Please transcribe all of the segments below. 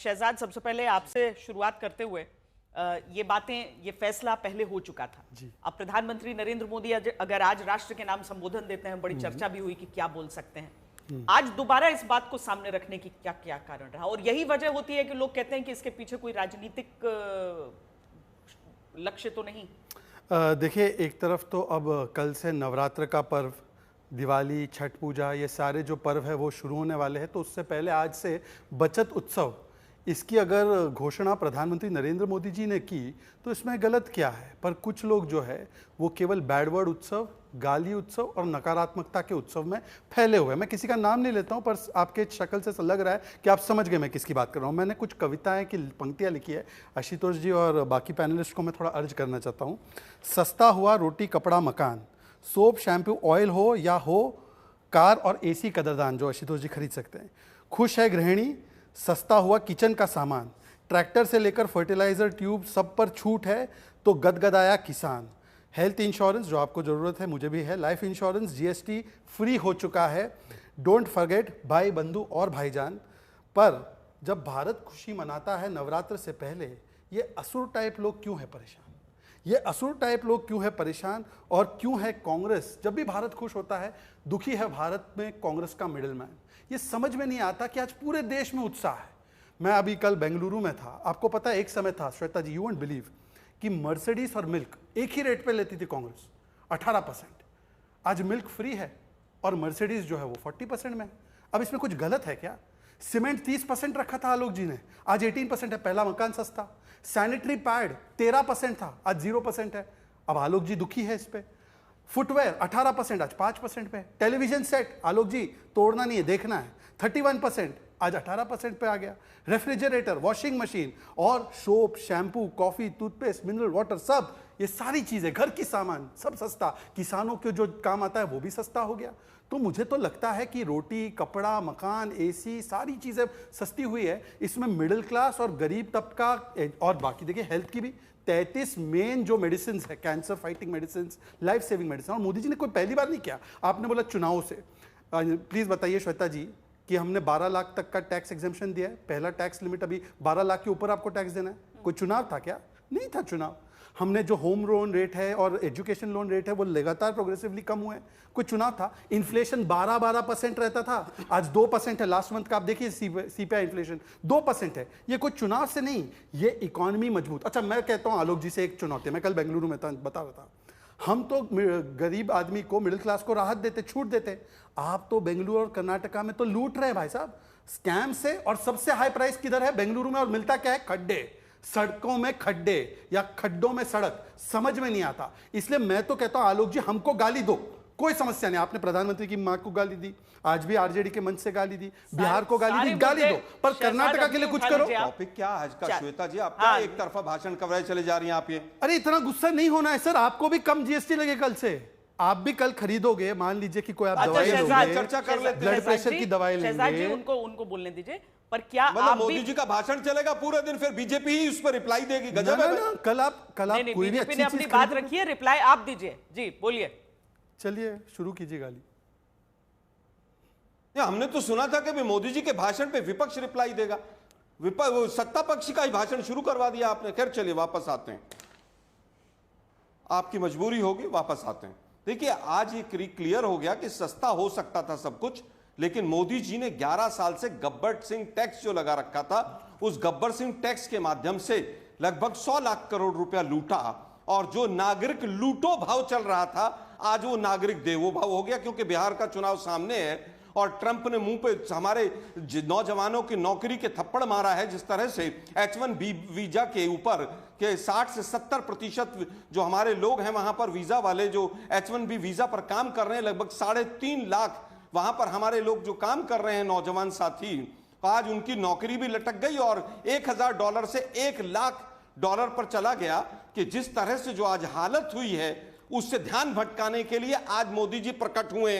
शहजाद, सबसे पहले आपसे शुरुआत करते हुए ये बातें, ये फैसला पहले हो चुका था। अब प्रधानमंत्री नरेंद्र मोदी अगर आज राष्ट्र के नाम संबोधन देते हैं, बड़ी चर्चा भी हुई कि क्या बोल सकते हैं। आज दोबारा इस बात को सामने रखने की क्या क्या कारण रहा, और यही वजह होती है कि लोग कहते हैं कि इसके पीछे कोई राजनीतिक लक्ष्य तो नहीं। देखिए, एक तरफ तो अब कल से नवरात्र का पर्व, दिवाली, छठ पूजा, ये सारे जो पर्व है वो शुरू होने वाले हैं। तो उससे पहले आज से बचत उत्सव, इसकी अगर घोषणा प्रधानमंत्री नरेंद्र मोदी जी ने की तो इसमें गलत क्या है। पर कुछ लोग जो है वो केवल बैड वर्ड उत्सव, गाली उत्सव और नकारात्मकता के उत्सव में फैले हुए हैं। मैं किसी का नाम नहीं लेता हूं, पर आपके शक्ल से लग रहा है कि आप समझ गए मैं किसकी बात कर रहा हूं। मैंने कुछ कविताएं की पंक्तियां लिखी है। आशुतोष जी और बाकी पैनलिस्ट को मैं थोड़ा अर्ज करना चाहता हूँ। सस्ता हुआ रोटी कपड़ा मकान, सोप शैम्पू ऑयल हो या हो कार और AC कदरदान, जो आशुतोष जी खरीद सकते हैं। खुश है गृहिणी, सस्ता हुआ किचन का सामान, ट्रैक्टर से लेकर फर्टिलाइजर ट्यूब सब पर छूट है तो गदगदाया किसान। हेल्थ इंश्योरेंस जो आपको ज़रूरत है, मुझे भी है। लाइफ इंश्योरेंस GST फ्री हो चुका है। डोंट फॉरगेट भाई बंधु और भाईजान। पर जब भारत खुशी मनाता है नवरात्र से पहले, ये असुर टाइप लोग क्यों है परेशान? ये असुर टाइप लोग क्यों है परेशान? और क्यों है कांग्रेस, जब भी भारत खुश होता है, दुखी है भारत में कांग्रेस का मिडिलमैन? ये समझ में नहीं आता कि आज पूरे देश में उत्साह है। मैं अभी कल बेंगलुरु में था। आपको पता है, एक समय था श्वेता जी, यू वोंट बिलीव, कि मर्सिडीज और मिल्क एक ही रेट पे लेती थी कांग्रेस, 18%। आज मिल्क फ्री है और मर्सिडीज जो है वो 40% में। अब इसमें कुछ गलत है क्या? सीमेंट 30% रखा था आलोक जी ने, आज 18% है। पहला मकान सस्ता। सैनिटरी पैड 13% था, आज 0% है। अब आलोक जी दुखी है इस पे। फुटवेयर 18%, आज 5% पे। टेलीविजन सेट आलोक जी तोड़ना नहीं है, देखना है, 31%, आज 18% पे आ गया। रेफ्रिजरेटर, वॉशिंग मशीन और soap, shampoo, coffee, toothpaste, mineral water, सब ये सारी चीजें, घर की सामान सब सस्ता। किसानों के जो काम आता है वो भी सस्ता हो गया। तो मुझे तो लगता है कि रोटी कपड़ा मकान AC सारी चीजें सस्ती हुई है। इसमें मिडिल क्लास और गरीब तबका और बाकी देखिए हेल्थ की भी 33 मेन जो मेडिसिन है, cancer fighting medicine, life saving medicine, और मोदी जी ने कोई पहली बार नहीं किया। आपने बोला चुनाव से, प्लीज बताइए श्वेता जी कि हमने 12 लाख तक का टैक्स एग्जेम्पशन दिया है। पहला टैक्स लिमिट अभी 12 लाख के ऊपर आपको टैक्स देना है। कोई चुनाव था क्या? नहीं था चुनाव। हमने जो होम लोन रेट है और एजुकेशन लोन रेट है वो लगातार प्रोग्रेसिवली कम हुए हैं। कोई चुनाव था? इन्फ्लेशन 12% रहता था, आज 2% है। लास्ट मंथ का आप देखिए CPI इन्फ्लेशन 2% है। ये कोई चुनाव से नहीं, ये इकोनॉमी मजबूत। अच्छा, मैं कहता हूं आलोक जी से एक चुनौती, मैं कल बेंगलुरु में था, बता रहा था, हम तो गरीब आदमी को, मिडिल क्लास को राहत देते, छूट देते। आप तो बेंगलुरु और कर्नाटका में तो लूट रहे हैं भाई साहब, स्कैम से। और सबसे हाई प्राइस किधर है? बेंगलुरु में। और मिलता क्या है? खड्डे, सड़कों में खड्डे या खड्डों में सड़क, समझ में नहीं आता। इसलिए मैं तो कहता हूं आलोक जी, हमको गाली दो, कोई समस्या नहीं। आपने प्रधानमंत्री की मां को गाली दी, आज भी RJD के मंच से गाली दी, बिहार को गाली दी, गाली दो, पर कर्नाटका के लिए कुछ करो। टॉपिक क्या आज का श्वेता जी? आप क्या एक तरफा भाषण कवरेज चले जा रही हैं आप? ये अरे इतना गुस्सा नहीं होना है सर। आपको भी कम GST लगे कल से। आप भी कल खरीदोगे, मान लीजिए कि कोई आप दवाई लोगे, चर्चा कर लेते हैं, ब्लड प्रेशर की दवाई लेंगे। उनको बोलने दीजिए। पर क्या मतलब मोदी जी का भाषण चलेगा पूरे दिन, फिर बीजेपी ही उस पर रिप्लाई देगी? गजब है ना। कल आप कोई भी अच्छी चीज अपनी बात रखिए, रिप्लाई आप दीजिए। जी बोलिए। चलिए शुरू कीजिए गाली। हमने तो सुना था कि मोदी जी के भाषण पे विपक्ष रिप्लाई देगा। सत्ता पक्ष का ही भाषण शुरू करवा दिया आपने। खैर चलिए वापस आते हैं, आपकी मजबूरी होगी, वापस आते हैं। देखिए, आज ये क्लियर हो गया कि सस्ता हो सकता था सब कुछ, लेकिन मोदी जी ने 11 साल से गब्बर सिंह टैक्स जो लगा रखा था, उस गब्बर सिंह टैक्स के माध्यम से लगभग 100 लाख करोड़ रुपया लूटा। और जो नागरिक लूटो भाव चल रहा था, आज वो नागरिक देवो भाव हो गया। क्योंकि बिहार का चुनाव सामने है और ट्रंप ने मुंह पे हमारे नौजवानों की नौकरी के थप्पड़ मारा है। जिस तरह से H1B वीजा के ऊपर के 60 से 70% जो हमारे लोग हैं वहां पर वीजा वाले, जो H1B वीजा पर काम कर रहे हैं, लगभग 3.5 लाख वहां पर हमारे लोग जो काम कर रहे हैं, नौजवान साथी, आज उनकी नौकरी भी लटक गई और $1000 से $1,00,000 पर चला गया। कि जिस तरह से जो आज हालत हुई है, उससे ध्यान भटकाने के लिए आज मोदी जी प्रकट हुए,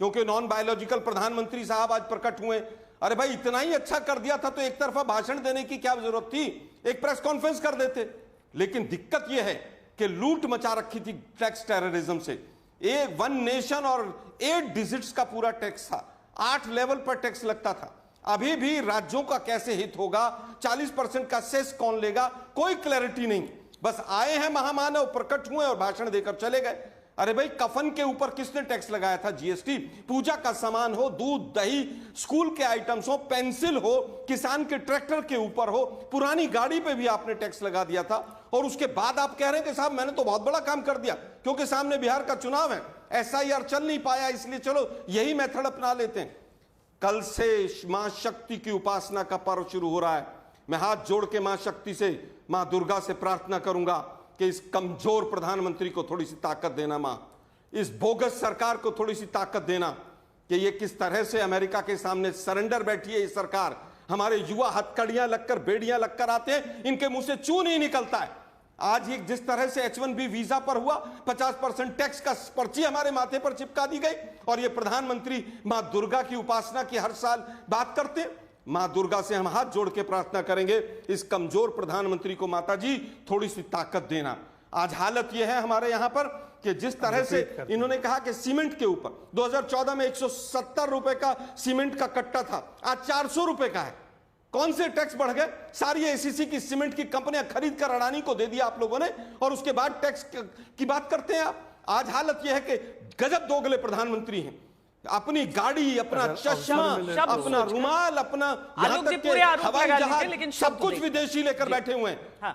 क्योंकि नॉन बायोलॉजिकल प्रधानमंत्री साहब आज प्रकट हुए। अरे भाई, इतना ही अच्छा कर दिया था तो एक तरफा भाषण देने की क्या जरूरत थी? एक प्रेस कॉन्फ्रेंस कर देते। लेकिन दिक्कत यह है कि लूट मचा रखी थी टैक्स टेररिज्म से। एक 1 नेशन और 8 डिजिट्स का पूरा टैक्स था, 8 लेवल पर टैक्स लगता था। अभी भी राज्यों का कैसे हित होगा, 40% का सेस कौन लेगा, कोई क्लैरिटी नहीं। बस आए हैं महामानव, प्रकट हुए और भाषण देकर चले गए। अरे भाई, कफन के ऊपर किसने टैक्स लगाया था? जीएसटी। पूजा का सामान हो, दूध दही, स्कूल के आइटम्स हो, पेंसिल हो, किसान के ट्रैक्टर के ऊपर हो, पुरानी गाड़ी पे भी आपने टैक्स लगा दिया था। और उसके बाद आप कह रहे हैं कि साहब मैंने तो बहुत बड़ा काम कर दिया, क्योंकि सामने बिहार का चुनाव है, SIR चल नहीं पाया, इसलिए चलो यही मेथड अपना लेते हैं। कल से मां शक्ति की उपासना का पर्व शुरू हो रहा है। मैं हाथ जोड़ के मां शक्ति से, मां दुर्गा से प्रार्थना करूंगा कि इस कमजोर प्रधानमंत्री को थोड़ी सी ताकत देना, मां इस बोगस सरकार को थोड़ी सी ताकत देना कि ये किस तरह से अमेरिका के सामने सरेंडर बैठी है ये सरकार। हमारे युवा हथकड़ियां लगकर, बेड़ियां लगकर आते हैं, इनके मुंह से चू नहीं निकलता है। आज ये जिस तरह से H1B वीजा पर हुआ, 50% टैक्स का पर्ची हमारे माथे पर चिपका दी गई, और ये प्रधानमंत्री मां दुर्गा की उपासना की हर साल बात करते हैं। मां दुर्गा से हम हाथ जोड़ के प्रार्थना करेंगे, इस कमजोर प्रधानमंत्री को माता जी थोड़ी सी ताकत देना। आज हालत यह है हमारे यहां पर कि जिस तरह से इन्होंने कहा कि सीमेंट के ऊपर 2014 में 170 रुपए का सीमेंट का कट्टा था, आज 400 रुपए का है। कौन से टैक्स बढ़ गए? सारी ACC की सीमेंट की कंपनियां खरीद कर अडानी को दे दिया आप लोगों ने, और उसके बाद टैक्स की बात करते हैं आप। आज हालत यह है कि गजब दोगले प्रधानमंत्री हैं। अपनी गाड़ी, अपना चश्मा, अपना रुमाल, अपना यहां तक के हवाई जहाज, सब कुछ विदेशी लेकर बैठे हुए हैं।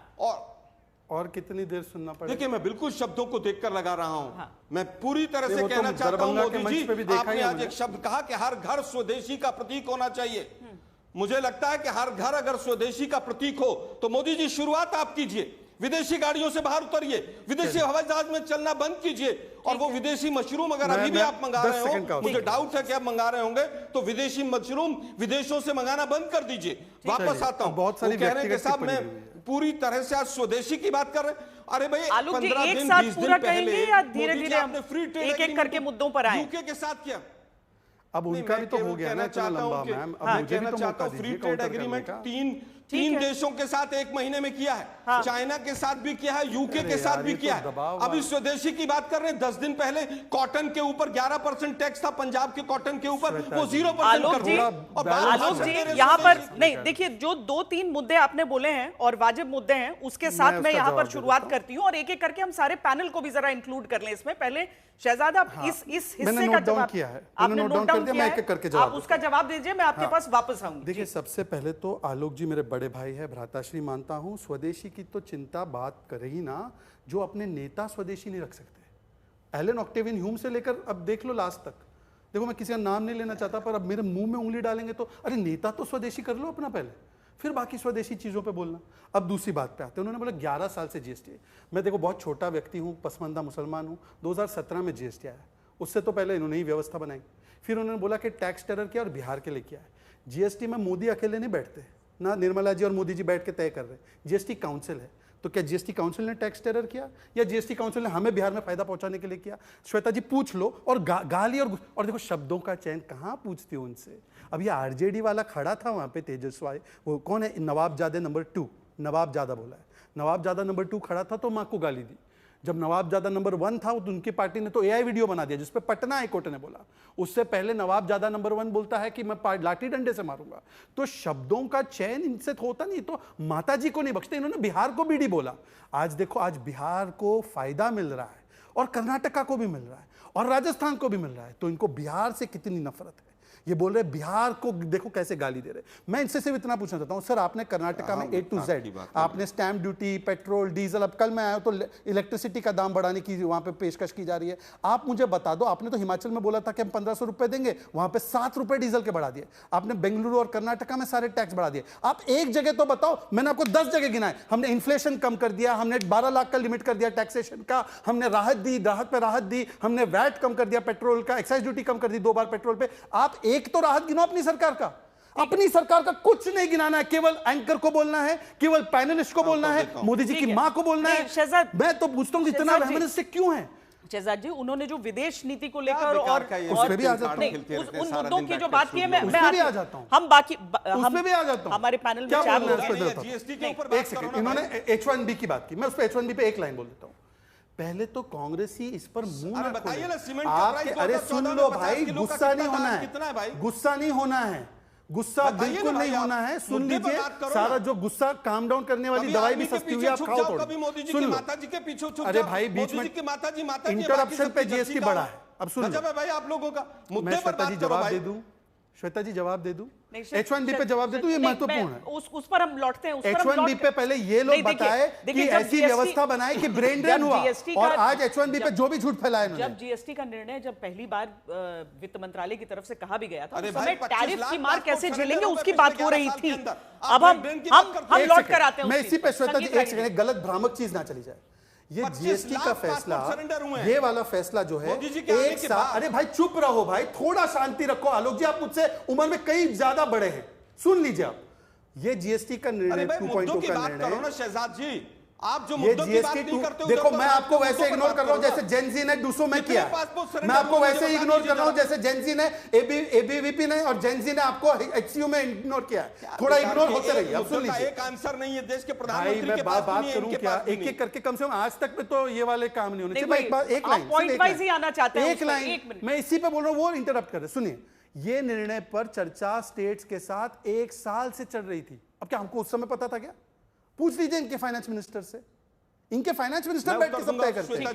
और कितनी देर सुनना पड़ेगा? देखिए, मैं बिल्कुल शब्दों को देखकर लगा रहा हूं। मैं पूरी तरह से कहना चाहता हूं, मोदी जी, आपने आज एक शब्द कहा कि हर घर स्वदेशी का प्रतीक होना चाहिए। मुझे लगता है कि हर घर अगर स्वदेशी का प्रतीक हो तो मोदी जी शुरुआत आप कीजिए, विदेशी गाड़ियों से बाहर उतरिए, विदेशी हवाई जहाज में चलना बंद कीजिए, और वो विदेशी मशरूम अगर अभी भी आप मंगा रहे हो, मुझे डाउट है कि आप मंगा रहे होंगे, तो विदेशी मशरूम विदेशों से मंगाना बंद कर दीजिए। वापस आता हूं, बहुत सारी कह रहे हैं कि साहब मैं पूरी तरह से आज स्वदेशी की बात कर रहे हैं। अरे भाई, 15 दिन 20 दिन पहले धीरे-धीरे हम एक-एक करके मुद्दों पर आए। यूके के साथ किया, अब उनका भी तो हो गया ना इतना लंबा, मैम। अब मुझे भी तो मौका दीजिए। फ्री ट्रेड एग्रीमेंट तीन देशों के साथ एक महीने में किया है, चाइना के साथ भी किया है, यूके के साथ भी किया है। अभी स्वदेशी की बात कर रहे हैं। 10 दिन पहले कॉटन के ऊपर 11% टैक्स था, पंजाब के कॉटन के ऊपर, वो 0% कर दिया। आलोक जी, यहाँ पर नहीं, देखिए, जो 2-3 मुद्दे आपने बोले हैं और वाजिब मुद्दे हैं, उसके साथ मैं यहाँ पर शुरुआत करती हूँ, और एक एक करके हम सारे पैनल को भी जरा इंक्लूड कर लें इसमें। पहले शहजाद, आप इस हिस्से का जवाब आपने नोट डाउन किया है, आप उसका जवाब दीजिए, मैं आपके पास वापस आऊंगी। देखिए, सबसे पहले तो आलोक जी मेरे बड़े भाई है, भ्राताश्री मानता हूं। स्वदेशी की तो चिंता बात कर ही ना, जो अपने नेता स्वदेशी नहीं रख सकते। एलन ऑक्टेवियन ह्यूम से लेकर अब देख लो लास्ट तक। देखो, मैं किसी का नाम नहीं लेना चाहता, पर अब मेरे मुंह में उंगली डालेंगे तो अरे नेता तो स्वदेशी कर लो अपना पहले, फिर बाकी स्वदेशी चीजों पे बोलना। अब दूसरी बात पे आते हैं। उन्होंने बोला 11 साल से जीएसटी है। मैं देखो बहुत छोटा व्यक्ति हूँ, पसमंदा मुसलमान हूँ। 2017 में जीएसटी आया, उससे तो पहले इन्होंने ही व्यवस्था बनाई। फिर उन्होंने बोला कि टैक्स टेरर किया और बिहार के लिए किया है। जीएसटी में मोदी अकेले नहीं बैठते ना, निर्मला जी और मोदी जी बैठ के तय कर रहे हैं। जीएसटी काउंसिल है, तो क्या जीएसटी काउंसिल ने टैक्स टेरर किया या जीएसटी काउंसिल ने हमें बिहार में फायदा पहुंचाने के लिए किया? श्वेता जी पूछ लो, और गाली और देखो शब्दों का चयन कहाँ पूछती हो उनसे। अब ये आरजेडी वाला खड़ा था वहां पे, तेजस्वी, वो कौन है, नवाबजादा नंबर 2, नवाबजादा बोला है। नवाबजादा नंबर 2 खड़ा था तो माँ को गाली दी। जब नवाबजादा नंबर 1 था तो उनकी पार्टी ने तो एआई वीडियो बना दिया जिसपे पटना हाईकोर्ट ने बोला। उससे पहले नवाबजादा नंबर 1 बोलता है कि मैं लाठी डंडे से मारूंगा। तो शब्दों का चयन इनसे होता नहीं, तो माता जी को नहीं बख्शते। इन्होंने बिहार को बीडी बोला। आज देखो, आज बिहार को फायदा मिल रहा है, और कर्नाटका को भी मिल रहा है, और राजस्थान को भी मिल रहा है। तो इनको बिहार से कितनी नफरत है। ये बोल रहे बिहार को देखो कैसे गाली दे रहे। मैं इनसे सिर्फ इतना पूछना चाहता हूं, सर आपने कर्नाटका में A to Z आपने स्टैंप ड्यूटी, पेट्रोल, डीजल, अब कल मैं आया तो इलेक्ट्रिसिटी का दाम बढ़ाने की वहां पे पेशकश की जा रही है। आप मुझे बता दो, आपने तो हिमाचल में बोला था कि हम 1500 रुपए देंगे, वहां पे 7 रुपए डीजल के बढ़ा दिए। आपने बेंगलुरु और कर्नाटका में सारे टैक्स बढ़ा दिए। आप एक जगह तो बताओ, मैंने आपको 10 जगह गिनाए। हमने इन्फ्लेशन कम कर दिया, हमने 12 लाख का लिमिट कर दिया टैक्सेशन का, हमने राहत दी, राहत पे राहत दी, हमने वैट कम कर दिया, पेट्रोल का एक्साइज ड्यूटी कम कर दी 2 बार पेट्रोल पे। आप एक तो राहत गिनो सरकार का। अपनी सरकार का कुछ नहीं गिनाना है, केवल एंकर को बोलना है, केवल पैनलिस्ट को बोलना है, मोदी जी की मां को बोलना है। शहजाद, मैं तो पूछता हूं इतना रहमत से क्यों है? शहजाद जी, उन्होंने जो विदेश नीति को लेकर और उसमें भी आ जाता हूं, उन मुद्दों की जो बात की है, मैं भी आ जाता हूं, हम बाकी उसमें भी आ जाता हूं। हमारे पैनल में 4 लोग जीएसटी के ऊपर एक सेकंड, इन्होंने H1B की बात की, मैं उस पर H1B पे एक लाइन बोल देता हूं। पहले तो कांग्रेस ही इस पर मुंह ना बताइए ना, सीमेंट आपके, अरे सुन लो भाई, गुस्सा नहीं होना है, गुस्सा नहीं होना है। गुस्सा बताइए बिल्कुल ना नहीं भाई, होना आप है। सुन मुद्दे पर लीजिए, बात करो सारा ना। जो गुस्सा काम डाउन करने वाली कभी दवाई आर्मी भी के सस्ती हुई, पीछे आप छुप खाओ जाओ, थोड़ी। कभी मोदी जी सुन की लो। माता जी के पीछे छुप अरे जाओ। भाई, बीच मोदी में जी की माता जी बाकी इंटरप्शन सबकी पे जर्सी जीएसटी का बढ़ा है। अब सुन लो। गजब है भाई आप लोगों का। मैं मुद्दे पर श्वेता जी बात करो जवाब भाई। दे दूं, श्वेता जी जवाब दे दूं, नहीं, H1B पे जवाब दे दूं, ये नहीं, महत्वपूर्ण मैं है। उस पर हम लौटते हैं, उस पर हम H1B लौट पे पहले ये लोग नहीं, देखिए, बताए देखिए, कि जब ऐसी GST व्यवस्था बनाए कि ब्रेन ड्रेन जब हुआ, GST और का- आज H1B पे जो भी झूठ फैलाया जब इन्होंने। जीएसटी का निर्णय जब पहली बार वित्त मंत्रालय की तरफ से कहा भी गया था, अरे उस भाई, समय 25 टैरिफ लाख की मार पासपोर्ट कैसे सरेंडर झेलेंगे हो गए उसकी पिछले बात हो 11 रही साल थी। के अंदर। आप अब हम ब्रेन की बात करते हम हैं। लौट कर आते हैं मैं उस इसी चीज पे पर। श्वेता जी संगीत एक सेकंड, गलत भ्रामक चीज ना चली जाए। ये 25 जीएसटी का लाख फैसला, पासपोर्ट सरेंडर हुए हैं। ये वाला फैसला जो है मोदी जी के आने एक के साल, बाद। अरे भाई चुप रहो भाई, थोड़ा शांति रखो। आलोक जी, आप मुझसे उम्र में कई ज्यादा बड़े हैं, सुन लीजिए आप। ये जीएसटी का अरे निर्णय भाई 2.0 मुद्दों की का बात करो ना निर्णय, शहजाद जी। आप जो ये मुद्दों की बात जीएसटी नहीं करते हो, देखो, उधर मैं तो आपको आप वैसे मुद्दों पर इग्नोर बात कर रहा हूं करो ना। जैसे जेनजी ने डूसो में कितने किया। पासपोर्ट सरेंडर मैं आपको हुए वैसे मुझे बता इग्नोर दीजिए कर रहा हूं जरा। जैसे जेनजी ने एबीवीपी ने और जेनजी ने आपको एचसीयू में इग्नोर किया। थोड़ा बेकार इग्नोर के होते एक रहिए। अब सुन मुद्दे का लीजिए एक आंसर नहीं है देश के भाई, प्रधानमंत्री मैं के पास बात भी नहीं है, करूं इनके क्या, पास भी एक नहीं एक करके, कम से कम आज तक में तो ये वाले काम नहीं होने नहीं चाहिए। भाई, एक आप लाइन, point सिर्फ एक wise ही लाइन। आना चाहते हैं एक उस पर, लाइन, एक मिनट। मैं इसी पे बोल रहा हूं, वो इंटरप्ट कर रहे। सुनिए, ये निर्णय पर चर्चा स्टेट्स के साथ 1 साल से चल रही थी। अब क्या हमको उस समय पता था क्या? पूछ लीजिए इनके फाइनेंस मिनिस्टर से। इनके फाइनेंस मिनिस्टर मैं बैठ के उत्तर सब दूंगा, तय करते हैं। श्वेता